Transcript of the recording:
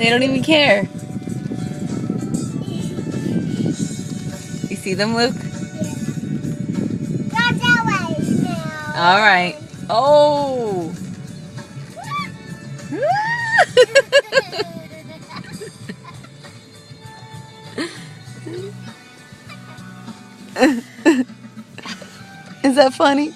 They don't even care. You see them, Luke? Go that way now. All right. Oh. Is that funny?